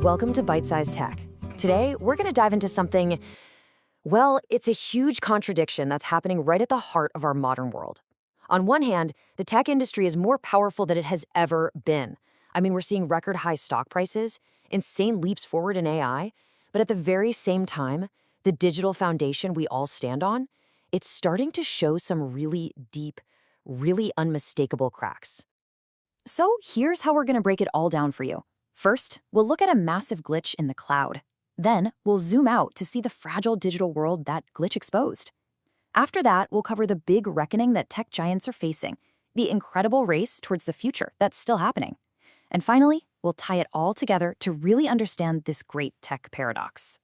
Welcome to Byte-Sized Tech. Today, we're going to dive into something, well, it's a huge contradiction that's happening right at the heart of our modern world. On one hand, the tech industry is more powerful than it has ever been. I mean, we're seeing record high stock prices, insane leaps forward in AI, but at the very same time, the digital foundation we all stand on, it's starting to show some really deep, really unmistakable cracks. So here's how we're going to break it all down for you. First, we'll look at a massive glitch in the cloud. Then, we'll zoom out to see the fragile digital world that glitch exposed. After that, we'll cover the big reckoning that tech giants are facing, the incredible race towards the future that's still happening. And finally, we'll tie it all together to really understand this great tech paradox.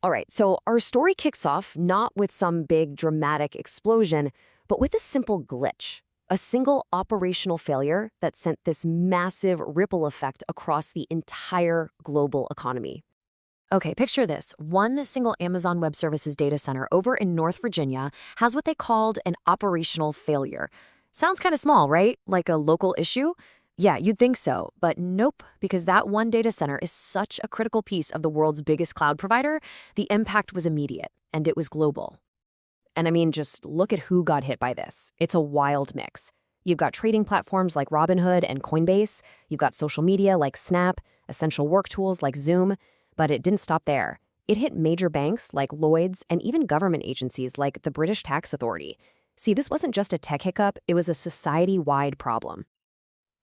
All right, so our story kicks off not with some big dramatic explosion, but with a simple glitch. A single operational failure that sent this massive ripple effect across the entire global economy. Okay, picture this. One single Amazon Web Services data center over in North Virginia has what they called an operational failure. Sounds kind of small, right? Like a local issue? Yeah, you'd think so, but nope, because that one data center is such a critical piece of the world's biggest cloud provider, the impact was immediate, and it was global. And I mean, just look at who got hit by this. It's a wild mix. You've got trading platforms like Robinhood and Coinbase. You've got social media like Snap, essential work tools like Zoom. But it didn't stop there. It hit major banks like Lloyd's and even government agencies like the British Tax Authority. See, this wasn't just a tech hiccup, it was a society-wide problem.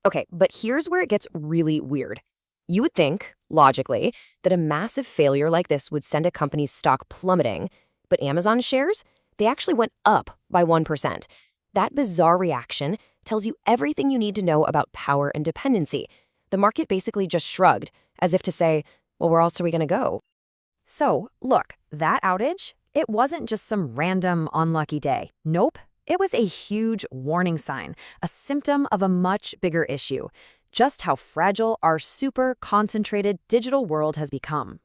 Okay, but here's where it gets really weird. You would think, logically, that a massive failure like this would send a company's stock plummeting, but Amazon shares? They actually went up by 1%. That bizarre reaction tells you everything you need to know about power and dependency. The market basically just shrugged, as if to say, well, where else are we going to go? So, look, that outage, it wasn't just some random unlucky day. Nope, it was a huge warning sign, a symptom of a much bigger issue, just how fragile our super concentrated digital world has become.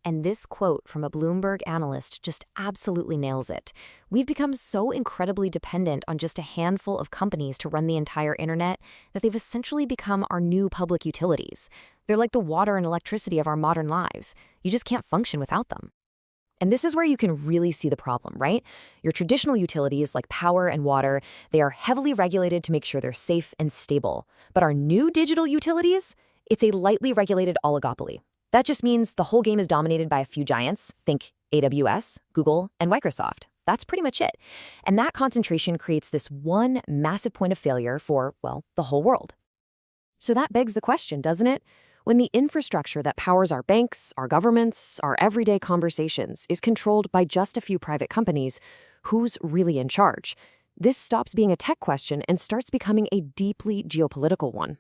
And this quote from a Bloomberg analyst just absolutely nails it. We've become so incredibly dependent on just a handful of companies to run the entire internet that they've essentially become our new public utilities. They're like the water and electricity of our modern lives. You just can't function without them. And this is where you can really see the problem, right? Your traditional utilities like power and water, they are heavily regulated to make sure they're safe and stable. But our new digital utilities, it's a lightly regulated oligopoly. That just means the whole game is dominated by a few giants. Think AWS, Google, and Microsoft. That's pretty much it. And that concentration creates this one massive point of failure for, well, the whole world. So that begs the question, doesn't it? When the infrastructure that powers our banks, our governments, our everyday conversations is controlled by just a few private companies, who's really in charge? This stops being a tech question and starts becoming a deeply geopolitical one.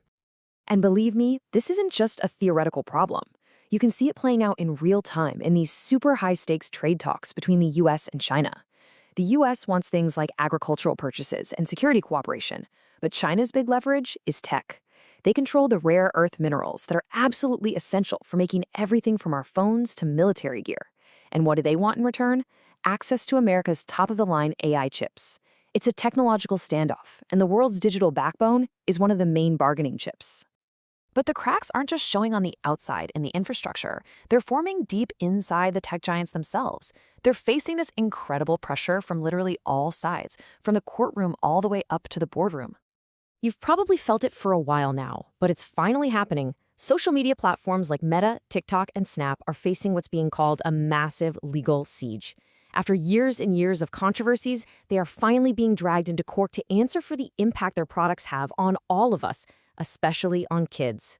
And believe me, this isn't just a theoretical problem. You can see it playing out in real time in these super high-stakes trade talks between the US and China. The US wants things like agricultural purchases and security cooperation, but China's big leverage is tech. They control the rare earth minerals that are absolutely essential for making everything from our phones to military gear. And what do they want in return? Access to America's top-of-the-line AI chips. It's a technological standoff, and the world's digital backbone is one of the main bargaining chips. But the cracks aren't just showing on the outside in the infrastructure. They're forming deep inside the tech giants themselves. They're facing this incredible pressure from literally all sides, from the courtroom all the way up to the boardroom. You've probably felt it for a while now, but it's finally happening. Social media platforms like Meta, TikTok, and Snap are facing what's being called a massive legal siege. After years and years of controversies, they are finally being dragged into court to answer for the impact their products have on all of us, especially on kids.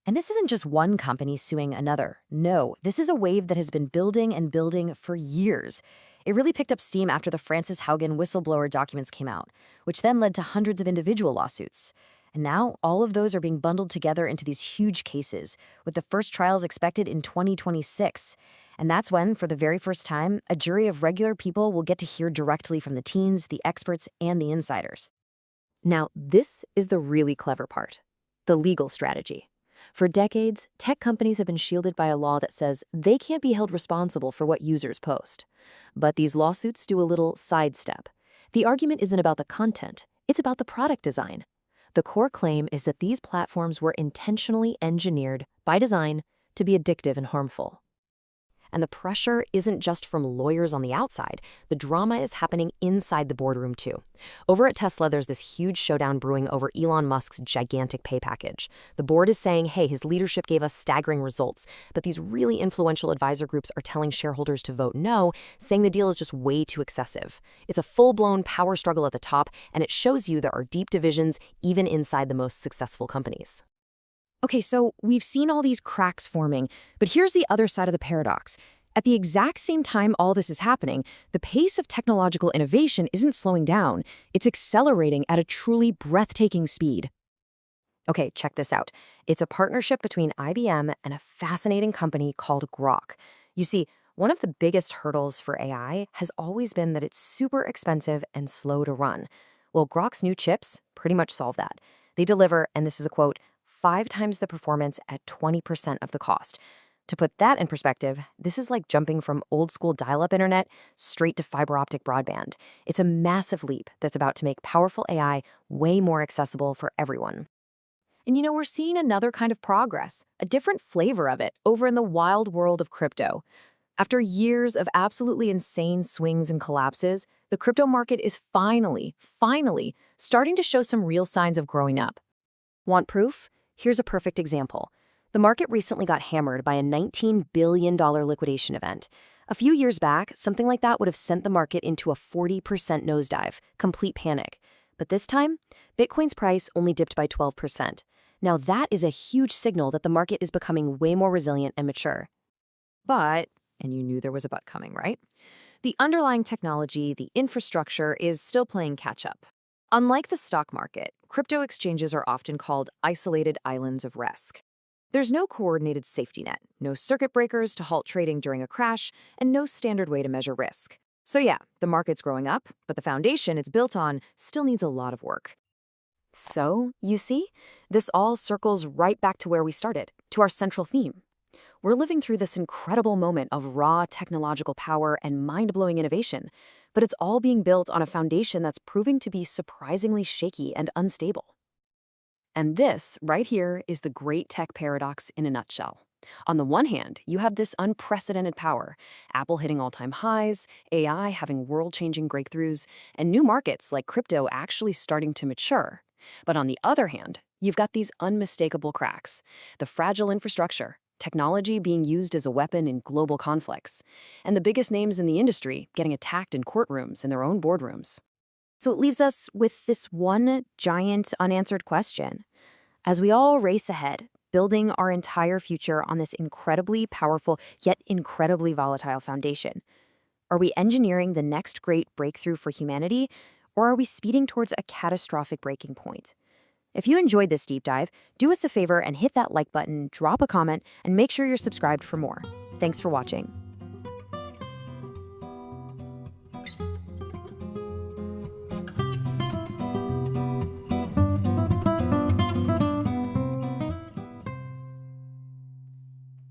And this isn't just one company suing another. No, this is a wave that has been building and building for years. It really picked up steam after the Frances Haugen whistleblower documents came out, which then led to hundreds of individual lawsuits. And now, all of those are being bundled together into these huge cases, with the first trials expected in 2026. And that's when, for the very first time, a jury of regular people will get to hear directly from the teens, the experts, and the insiders. Now, this is the really clever part, the legal strategy. For decades, tech companies have been shielded by a law that says they can't be held responsible for what users post. But these lawsuits do a little sidestep. The argument isn't about the content, it's about the product design. The core claim is that these platforms were intentionally engineered by design to be addictive and harmful. And the pressure isn't just from lawyers on the outside. The drama is happening inside the boardroom, too. Over at Tesla, there's this huge showdown brewing over Elon Musk's gigantic pay package. The board is saying, hey, his leadership gave us staggering results, but these really influential advisor groups are telling shareholders to vote no, saying the deal is just way too excessive. It's a full-blown power struggle at the top, and it shows you there are deep divisions even inside the most successful companies. Okay, so we've seen all these cracks forming, but here's the other side of the paradox. At the exact same time all this is happening, the pace of technological innovation isn't slowing down. It's accelerating at a truly breathtaking speed. Okay, check this out. It's a partnership between IBM and a fascinating company called Groq. You see, one of the biggest hurdles for AI has always been that it's super expensive and slow to run. Well, Groq's new chips pretty much solve that. They deliver, and this is a quote, 5 times the performance at 20% of the cost. To put that in perspective, this is like jumping from old-school dial-up internet straight to fiber optic broadband. It's a massive leap that's about to make powerful AI way more accessible for everyone. And we're seeing another kind of progress, a different flavor of it, over in the wild world of crypto. After years of absolutely insane swings and collapses, the crypto market is finally starting to show some real signs of growing up. Want proof? Here's a perfect example. The market recently got hammered by a $19 billion liquidation event. A few years back, something like that would have sent the market into a 40% nosedive, complete panic. But this time, Bitcoin's price only dipped by 12%. Now that is a huge signal that the market is becoming way more resilient and mature. But, and you knew there was a but coming, right? The underlying technology, the infrastructure, is still playing catch-up. Unlike the stock market, crypto exchanges are often called isolated islands of risk. There's no coordinated safety net, no circuit breakers to halt trading during a crash, and no standard way to measure risk. So yeah, the market's growing up, but the foundation it's built on still needs a lot of work. So, you see, this all circles right back to where we started, to our central theme. We're living through this incredible moment of raw technological power and mind-blowing innovation, but it's all being built on a foundation that's proving to be surprisingly shaky and unstable. And this, right here, is the great tech paradox in a nutshell. On the one hand, you have this unprecedented power, Apple hitting all-time highs, AI having world-changing breakthroughs, and new markets like crypto actually starting to mature. But on the other hand, you've got these unmistakable cracks, the fragile infrastructure, technology being used as a weapon in global conflicts, and the biggest names in the industry getting attacked in courtrooms in their own boardrooms. So it leaves us with this one giant unanswered question. As we all race ahead, building our entire future on this incredibly powerful yet incredibly volatile foundation, are we engineering the next great breakthrough for humanity, or are we speeding towards a catastrophic breaking point? If you enjoyed this deep dive, do us a favor and hit that like button, drop a comment, and make sure you're subscribed for more. Thanks for watching.